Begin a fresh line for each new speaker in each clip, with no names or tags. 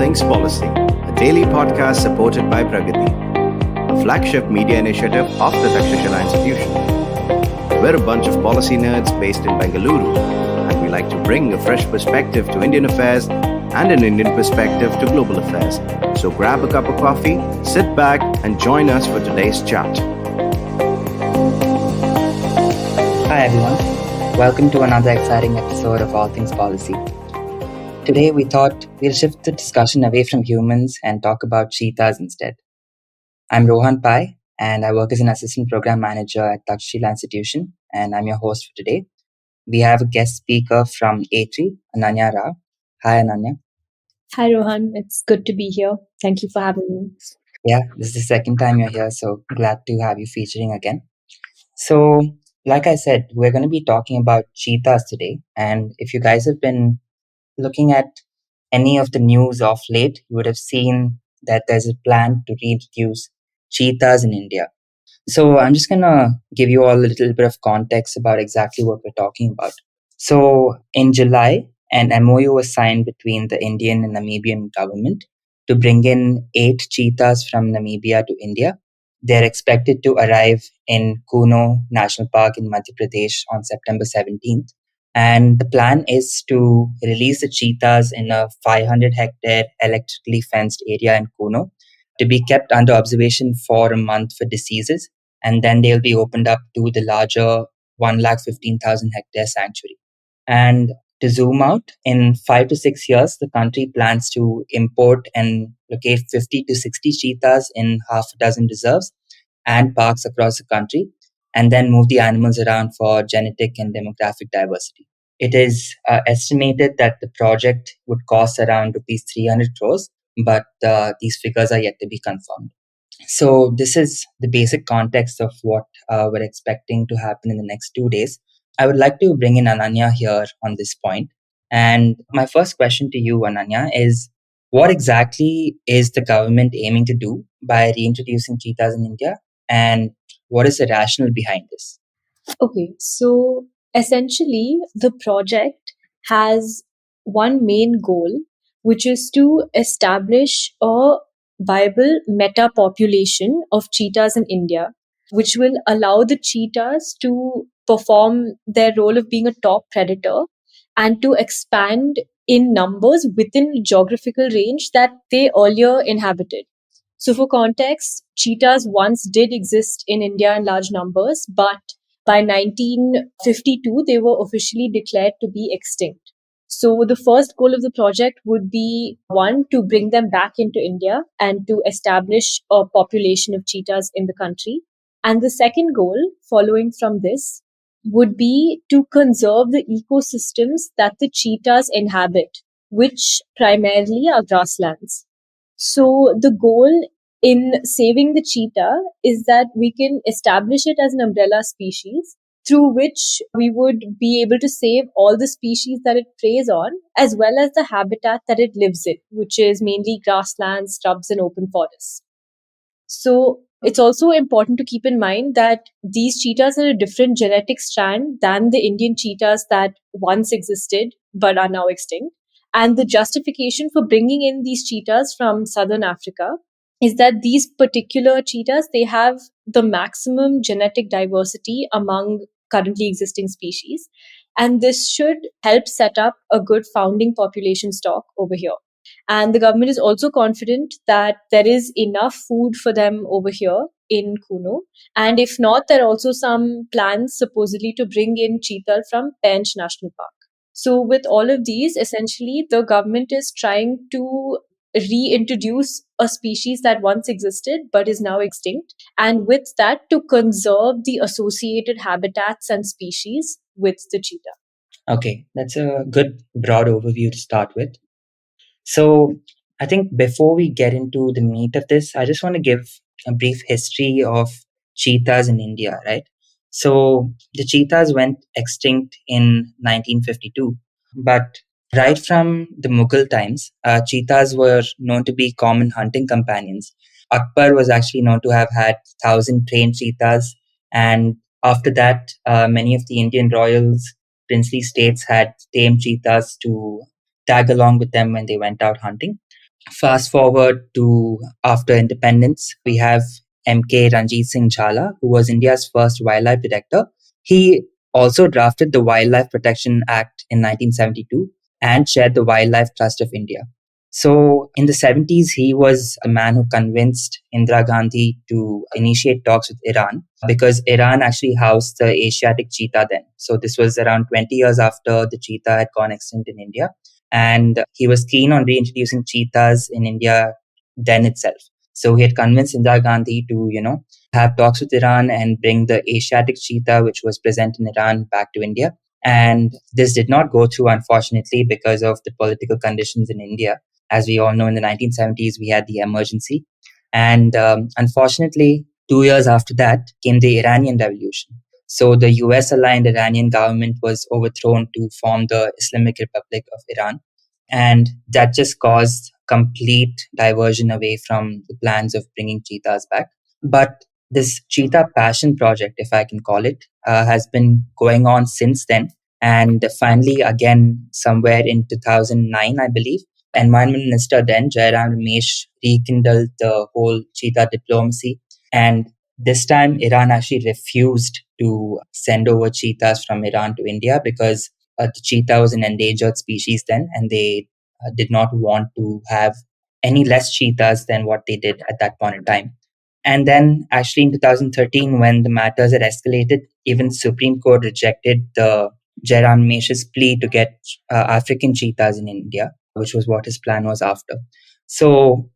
Things Policy, a daily podcast supported by Pragati, a flagship media initiative of the Takshashila Institution. We're a bunch of policy nerds based in Bengaluru, and we like to bring a fresh perspective to Indian affairs and an Indian perspective to global affairs. So grab a cup of coffee, sit back, and join us for today's chat.
Hi everyone, welcome to another exciting episode of All Things Policy. Today we thought we'll shift the discussion away from humans and talk about cheetahs instead. I'm Rohan Pai and I work as an assistant program manager at Takshashila Institution, and I'm your host for today. We have a guest speaker from ATREE, Ananya Rao. Hi Ananya.
Hi Rohan, it's good to be here. Thank you for having me.
Yeah, this is the second time you're here, so glad to have you featuring again. So, like I said, we're going to be talking about cheetahs today, and if you guys have been looking at any of the news of late, you would have seen that there's a plan to reintroduce cheetahs in India. So I'm just going to give you all a little bit of context about exactly what we're talking about. So in July, an MOU was signed between the Indian and Namibian government to bring in 8 cheetahs from Namibia to India. They're expected to arrive in Kuno National Park in Madhya Pradesh on September 17th. And the plan is to release the cheetahs in a 500-hectare electrically fenced area in Kuno to be kept under observation for a month for diseases. And then they'll be opened up to the larger 115,000-hectare sanctuary. And to zoom out, in 5 to 6 years, the country plans to import and locate 50 to 60 cheetahs in half a dozen reserves and parks across the country, and then move the animals around for genetic and demographic diversity. It is estimated that the project would cost around rupees 300 crores, but these figures are yet to be confirmed. So this is the basic context of what we're expecting to happen in the next 2 days. I would like to bring in Ananya here on this point. And my first question to you, Ananya, is what exactly is the government aiming to do by reintroducing cheetahs in India? And what is the rationale behind this?
Okay, so essentially, the project has one main goal, which is to establish a viable meta population of cheetahs in India, which will allow the cheetahs to perform their role of being a top predator and to expand in numbers within geographical range that they earlier inhabited. So for context, cheetahs once did exist in India in large numbers, but by 1952, they were officially declared to be extinct. So the first goal of the project would be, one, to bring them back into India and to establish a population of cheetahs in the country. And the second goal, following from this, would be to conserve the ecosystems that the cheetahs inhabit, which primarily are grasslands. So the goal in saving the cheetah is that we can establish it as an umbrella species through which we would be able to save all the species that it preys on, as well as the habitat that it lives in, which is mainly grasslands, shrubs, and open forests. So it's also important to keep in mind that these cheetahs are a different genetic strand than the Indian cheetahs that once existed but are now extinct. And the justification for bringing in these cheetahs from southern Africa is that these particular cheetahs, they have the maximum genetic diversity among currently existing species. And this should help set up a good founding population stock over here. And the government is also confident that there is enough food for them over here in Kuno. And if not, there are also some plans supposedly to bring in cheetah from Pench National Park. So with all of these, essentially, the government is trying to reintroduce a species that once existed but is now extinct. And with that, to conserve the associated habitats and species with the cheetah.
Okay, that's a good broad overview to start with. So I think before we get into the meat of this, I just want to give a brief history of cheetahs in India, right? So the cheetahs went extinct in 1952, but right from the Mughal times, cheetahs were known to be common hunting companions. Akbar was actually known to have had 1,000 trained cheetahs, and after that, many of the Indian royals, princely states had tamed cheetahs to tag along with them when they went out hunting. Fast forward to after independence, we have MK Ranjit Singh Jhala, who was India's first wildlife protector. He also drafted the Wildlife Protection Act in 1972 and chaired the Wildlife Trust of India. So in the 70s, he was a man who convinced Indira Gandhi to initiate talks with Iran because Iran actually housed the Asiatic cheetah then. So this was around 20 years after the cheetah had gone extinct in India. And he was keen on reintroducing cheetahs in India then itself. So he had convinced Indira Gandhi to, have talks with Iran and bring the Asiatic cheetah, which was present in Iran, back to India. And this did not go through, unfortunately, because of the political conditions in India. As we all know, in the 1970s, we had the emergency. And unfortunately, 2 years after that came the Iranian Revolution. So the US aligned Iranian government was overthrown to form the Islamic Republic of Iran. And that just caused complete diversion away from the plans of bringing cheetahs back. But this cheetah passion project, if I can call it, has been going on since then. And finally, again, somewhere in 2009, I believe, Environment Minister then, Jairam Ramesh, rekindled the whole cheetah diplomacy. And this time, Iran actually refused to send over cheetahs from Iran to India because the cheetah was an endangered species then, and they did not want to have any less cheetahs than what they did at that point in time. And then, actually, in 2013, when the matters had escalated, even Supreme Court rejected the Jairam Ramesh's plea to get African cheetahs in India, which was what his plan was after. So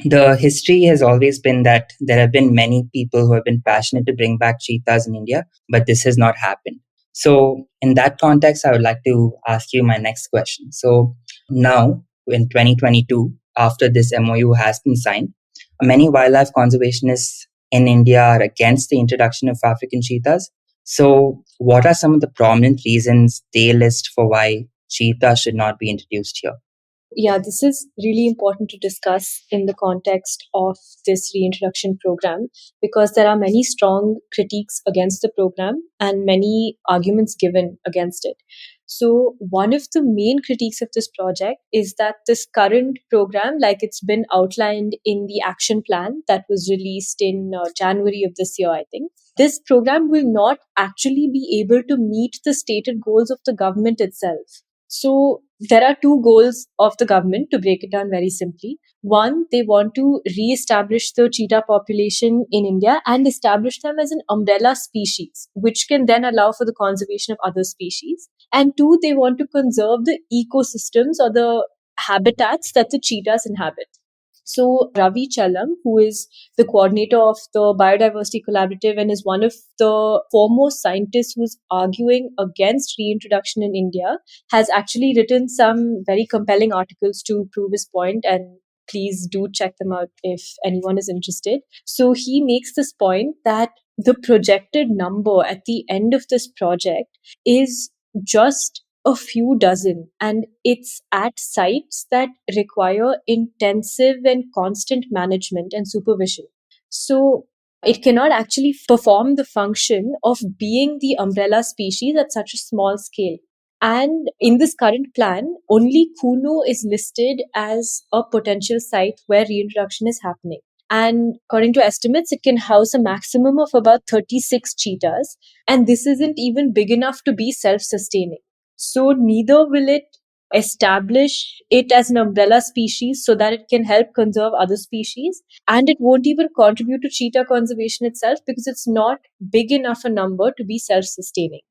the history has always been that there have been many people who have been passionate to bring back cheetahs in India, but this has not happened. So in that context, I would like to ask you my next question. So now in 2022, after this MOU has been signed, many wildlife conservationists in India are against the introduction of African cheetahs. So what are some of the prominent reasons they list for why cheetah should not be introduced here?
Yeah, this is really important to discuss in the context of this reintroduction program because there are many strong critiques against the program and many arguments given against it. So, one of the main critiques of this project is that this current program, like it's been outlined in the action plan that was released in January of this year, I think, this program will not actually be able to meet the stated goals of the government itself. So there are two goals of the government, to break it down very simply. One, they want to re-establish the cheetah population in India and establish them as an umbrella species, which can then allow for the conservation of other species. And two, they want to conserve the ecosystems or the habitats that the cheetahs inhabit. So Ravi Chalam, who is the coordinator of the Biodiversity Collaborative and is one of the foremost scientists who's arguing against reintroduction in India, has actually written some very compelling articles to prove his point, and please do check them out if anyone is interested. So he makes this point that the projected number at the end of this project is just a few dozen, and it's at sites that require intensive and constant management and supervision. So it cannot actually perform the function of being the umbrella species at such a small scale. And in this current plan, only Kuno is listed as a potential site where reintroduction is happening. And according to estimates, it can house a maximum of about 36 cheetahs. And this isn't even big enough to be self-sustaining. So neither will it establish it as an umbrella species so that it can help conserve other species. And it won't even contribute to cheetah conservation itself because it's not big enough a number to be self-sustaining.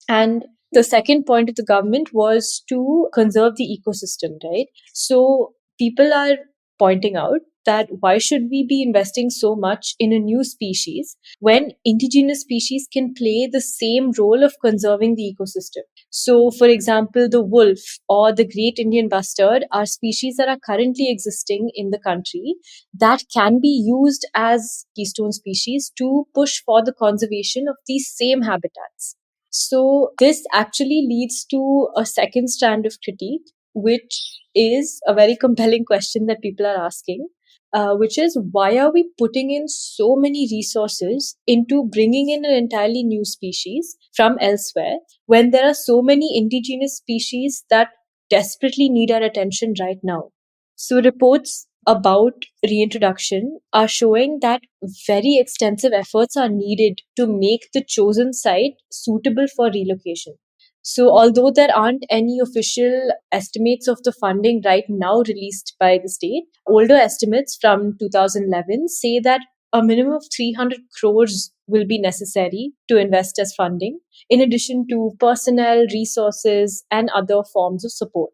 And the second point of the government was to conserve the ecosystem, right? So people are pointing out that why should we be investing so much in a new species when indigenous species can play the same role of conserving the ecosystem? So, for example, the wolf or the great Indian bustard are species that are currently existing in the country that can be used as keystone species to push for the conservation of these same habitats. So this actually leads to a second strand of critique, which is a very compelling question that people are asking, which is why are we putting in so many resources into bringing in an entirely new species from elsewhere when there are so many indigenous species that desperately need our attention right now? So reports about reintroduction are showing that very extensive efforts are needed to make the chosen site suitable for relocation. So although there aren't any official estimates of the funding right now released by the state, older estimates from 2011 say that a minimum of 300 crores will be necessary to invest as funding, in addition to personnel, resources, and other forms of support.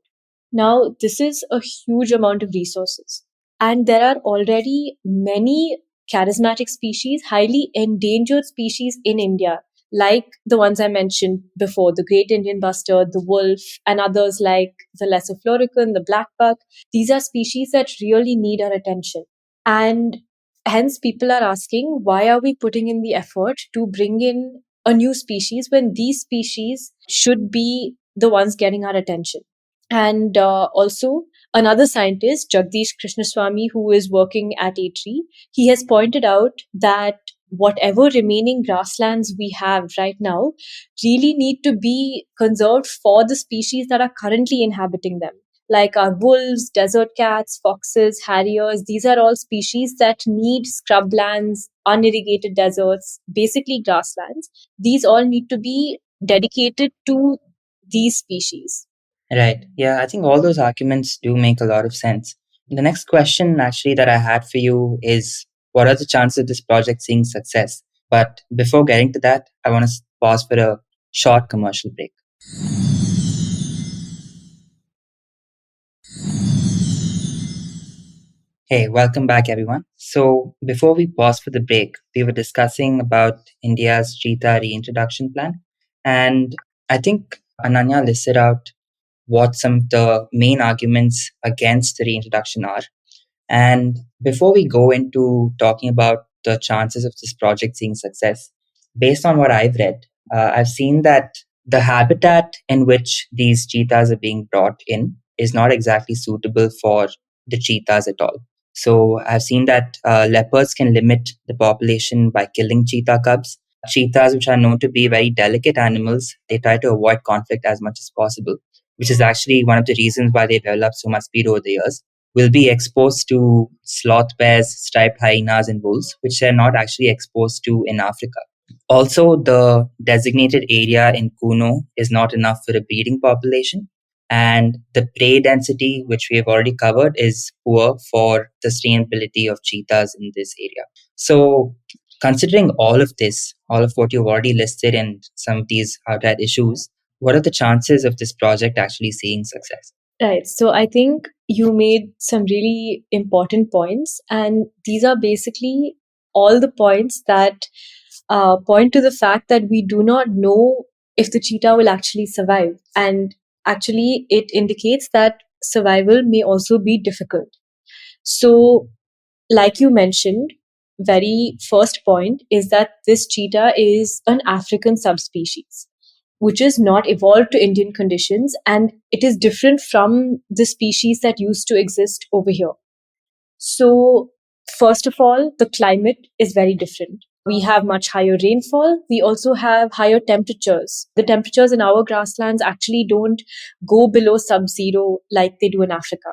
Now, this is a huge amount of resources. And there are already many charismatic species, highly endangered species in India, like the ones I mentioned before, the great Indian bustard, the wolf, and others like the lesser florican, the black buck. These are species that really need our attention. And hence, people are asking, why are we putting in the effort to bring in a new species when these species should be the ones getting our attention? And also, another scientist, Jagdish Krishnaswamy, who is working at ATREE, he has pointed out that whatever remaining grasslands we have right now really need to be conserved for the species that are currently inhabiting them. Like our wolves, desert cats, foxes, harriers, these are all species that need scrublands, unirrigated deserts, basically grasslands. These all need to be dedicated to these species.
Right. Yeah, I think all those arguments do make a lot of sense. The next question, actually, that I had for you is what are the chances of this project seeing success? But before getting to that, I want to pause for a short commercial break. Hey, welcome back, everyone. So, before we pause for the break, we were discussing about India's cheetah reintroduction plan. And I think Ananya listed out what some of the main arguments against the reintroduction are. And before we go into talking about the chances of this project seeing success, based on what I've read, I've seen that the habitat in which these cheetahs are being brought in is not exactly suitable for the cheetahs at all. So I've seen that leopards can limit the population by killing cheetah cubs. Cheetahs, which are known to be very delicate animals, they try to avoid conflict as much as possible, which is actually one of the reasons why they've developed so much speed over the years. Will be exposed to sloth bears, striped hyenas, and wolves, which they're not actually exposed to in Africa. Also, the designated area in Kuno is not enough for a breeding population, and the prey density, which we have already covered, is poor for the sustainability of cheetahs in this area. So, considering all of this, all of what you've already listed and some of these outright issues, what are the chances of this project actually seeing success?
Right. So I think you made some really important points, and these are basically all the points that point to the fact that we do not know if the cheetah will actually survive. And actually, it indicates that survival may also be difficult. So, like you mentioned, very first point is that this cheetah is an African subspecies, which is not evolved to Indian conditions, and it is different from the species that used to exist over here. So, first of all, the climate is very different. We have much higher rainfall. We also have higher temperatures. The temperatures in our grasslands actually don't go below sub-zero like they do in Africa.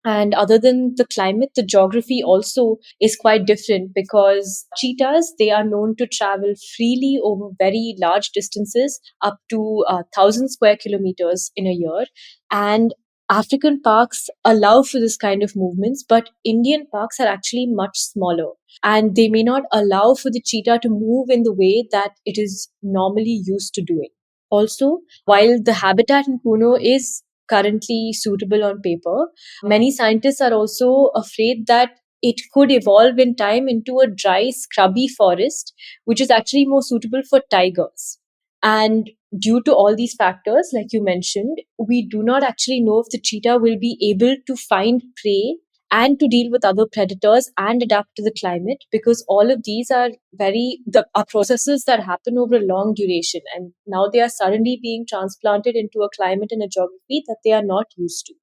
And other than the climate, the geography also is quite different because cheetahs, they are known to travel freely over very large distances, up to 1,000 square kilometers in a year. And African parks allow for this kind of movements, but Indian parks are actually much smaller. And they may not allow for the cheetah to move in the way that it is normally used to doing. Also, while the habitat in Kuno is currently suitable on paper, many scientists are also afraid that it could evolve in time into a dry, scrubby forest, which is actually more suitable for tigers. And due to all these factors, like you mentioned, we do not actually know if the cheetah will be able to find prey and to deal with other predators and adapt to the climate, because all of these are are processes that happen over a long duration, and now they are suddenly being transplanted into a climate and a geography that they are not used to.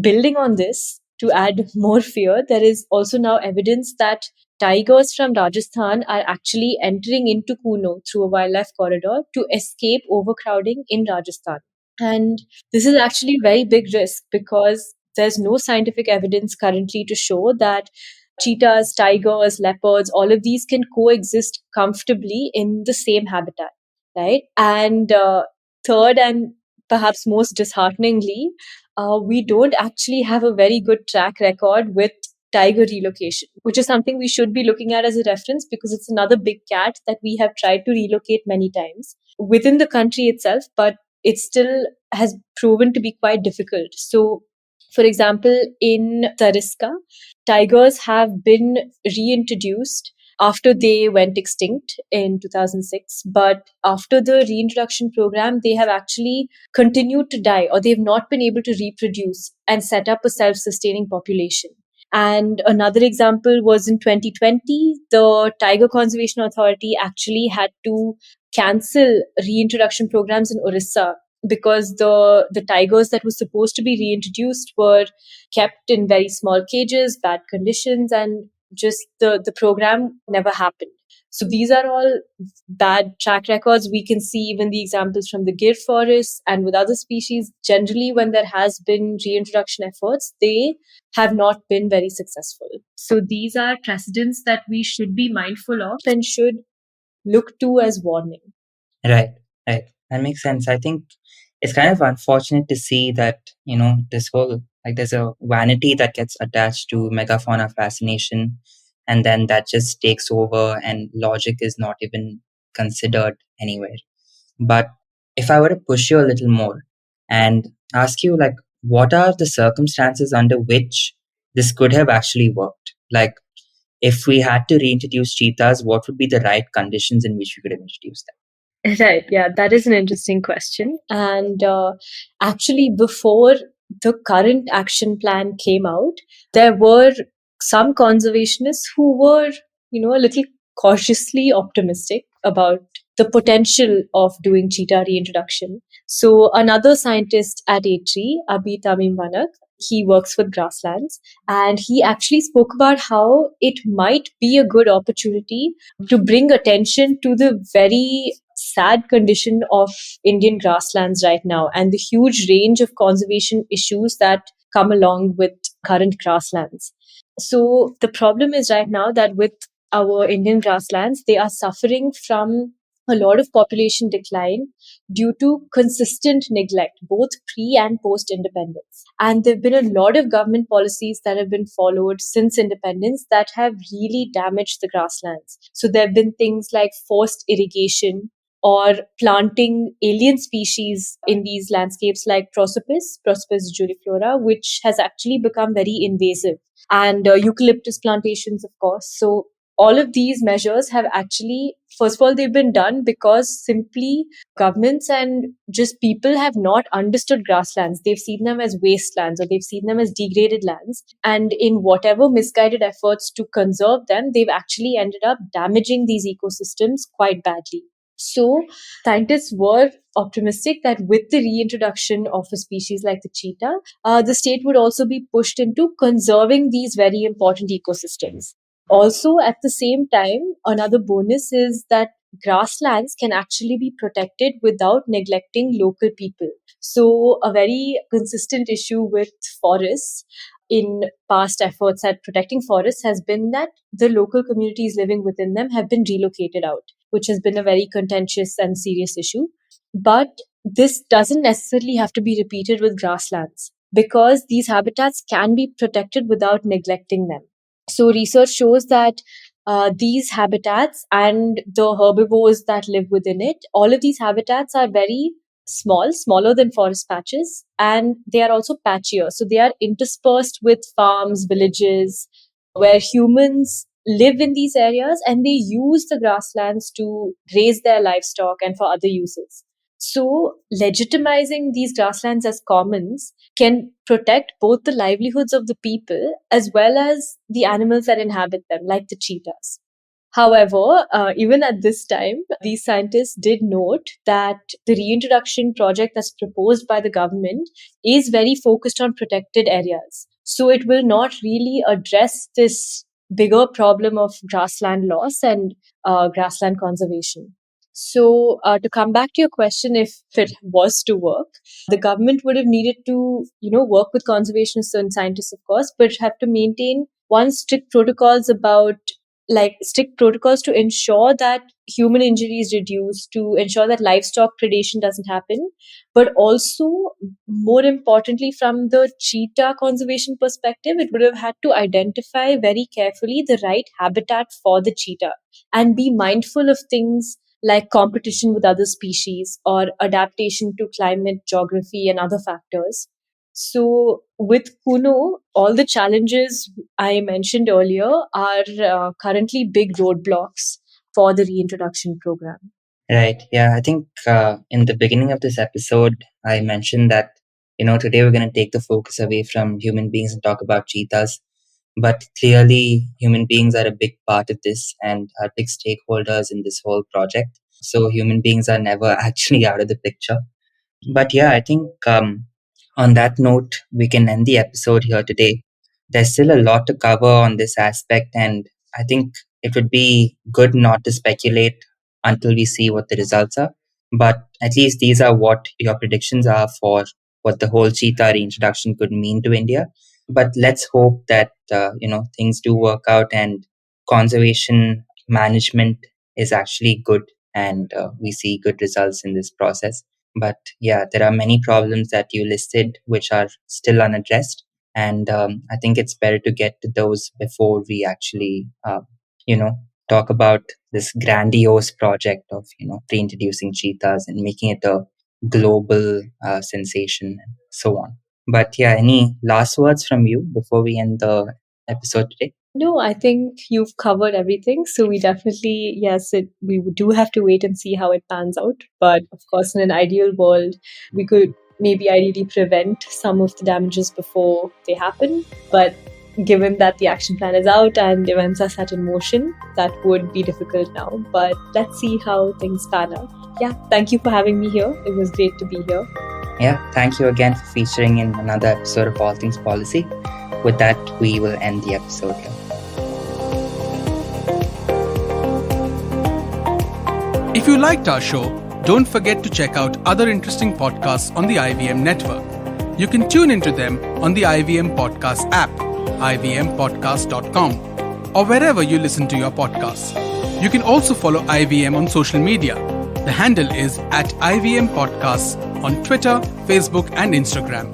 Building on this, to add more fear, there is also now evidence that tigers from Rajasthan are actually entering into Kuno through a wildlife corridor to escape overcrowding in Rajasthan. And this is actually a very big risk because there's no scientific evidence currently to show that cheetahs, tigers, leopards, all of these can coexist comfortably in the same habitat, right? And third, and perhaps most dishearteningly, we don't actually have a very good track record with tiger relocation, which is something we should be looking at as a reference because it's another big cat that we have tried to relocate many times within the country itself, but it still has proven to be quite difficult. So, for example, in Tariska, tigers have been reintroduced after they went extinct in 2006. But after the reintroduction program, they have actually continued to die, or they've not been able to reproduce and set up a self sustaining population. And another example was in 2020, the Tiger Conservation Authority actually had to cancel reintroduction programs in Orissa because the tigers that were supposed to be reintroduced were kept in very small cages, bad conditions, and just the program never happened. So these are all bad track records. We can see even the examples from the Gir forest and with other species. Generally, when there has been reintroduction efforts, they have not been very successful. So these are precedents that we should be mindful of and should look to as warning.
Right, right. That makes sense. I think it's kind of unfortunate to see that, this whole, like, there's a vanity that gets attached to megafauna fascination, and then that just takes over, and logic is not even considered anywhere. But if I were to push you a little more and ask you, like, what are the circumstances under which this could have actually worked? Like, if we had to reintroduce cheetahs, what would be the right conditions in which we could have introduced them?
Right. Yeah, that is an interesting question. And actually, before the current action plan came out, there were some conservationists who were, a little cautiously optimistic about the potential of doing cheetah reintroduction. So another scientist at ATREE, Abhi Tamim Vanak, he works with grasslands, and he actually spoke about how it might be a good opportunity to bring attention to the very sad condition of Indian grasslands right now and the huge range of conservation issues that come along with current grasslands. So the problem is right now that with our Indian grasslands, they are suffering from a lot of population decline due to consistent neglect, both pre and post independence. And there have been a lot of government policies that have been followed since independence that have really damaged the grasslands. So there have been things like forced irrigation or planting alien species in these landscapes like Prosopis juliflora, which has actually become very invasive, and eucalyptus plantations, of course. So all of these measures have actually, first of all, they've been done because simply governments and just people have not understood grasslands. They've seen them as wastelands or they've seen them as degraded lands. And in whatever misguided efforts to conserve them, they've actually ended up damaging these ecosystems quite badly. So scientists were optimistic that with the reintroduction of a species like the cheetah, the state would also be pushed into conserving these very important ecosystems. Also, at the same time, another bonus is that grasslands can actually be protected without neglecting local people. So, a very consistent issue with forests in past efforts at protecting forests has been that the local communities living within them have been relocated out, which has been a very contentious and serious issue. But this doesn't necessarily have to be repeated with grasslands because these habitats can be protected without neglecting them. So research shows that these habitats and the herbivores that live within it, all of these habitats are very small, smaller than forest patches, and they are also patchier. So they are interspersed with farms, villages, where humans live in these areas and they use the grasslands to graze their livestock and for other uses. So legitimizing these grasslands as commons can protect both the livelihoods of the people as well as the animals that inhabit them, like the cheetahs. However, even at this time, these scientists did note that the reintroduction project that's proposed by the government is very focused on protected areas. So it will not really address this bigger problem of grassland loss and grassland conservation. So, to come back to your question, if it was to work, the government would have needed to, work with conservationists and scientists, of course, but have to maintain strict protocols strict protocols to ensure that human injury is reduced, to ensure that livestock predation doesn't happen, but also, more importantly, from the cheetah conservation perspective, it would have had to identify very carefully the right habitat for the cheetah and be mindful of things like competition with other species or adaptation to climate, geography, and other factors. So, with Kuno, all the challenges I mentioned earlier are currently big roadblocks for the reintroduction program.
Right. Yeah. I think in the beginning of this episode, I mentioned that, today we're going to take the focus away from human beings and talk about cheetahs. But clearly, human beings are a big part of this and are big stakeholders in this whole project. So human beings are never actually out of the picture. But yeah, I think on that note, we can end the episode here today. There's still a lot to cover on this aspect, and I think it would be good not to speculate until we see what the results are. But at least these are what your predictions are for what the whole cheetah reintroduction could mean to India. But let's hope that things do work out and conservation management is actually good, and we see good results in this process. But yeah, there are many problems that you listed which are still unaddressed, and I think it's better to get to those before we actually talk about this grandiose project of reintroducing cheetahs and making it a global sensation and so on. But yeah, any last words from you before we end the episode today?
No, I think you've covered everything. So we definitely, yes, we do have to wait and see how it pans out. But of course, in an ideal world, we could maybe ideally prevent some of the damages before they happen. But given that the action plan is out and events are set in motion, that would be difficult now. But let's see how things pan out. Yeah, thank you for having me here. It was great to be here.
Yeah, thank you again for featuring in another episode of All Things Policy. With that, we will end the episode here.
If you liked our show, don't forget to check out other interesting podcasts on the IVM network. You can tune into them on the IVM Podcast app, ivmpodcast.com, or wherever you listen to your podcasts. You can also follow IVM on social media. The handle is @IVM Podcasts on Twitter, Facebook, and Instagram.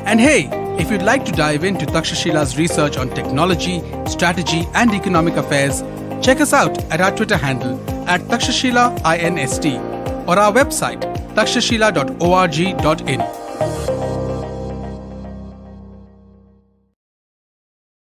And hey, if you'd like to dive into Takshashila's research on technology, strategy, and economic affairs, check us out at our Twitter handle @TakshashilaINST or our website takshashila.org.in.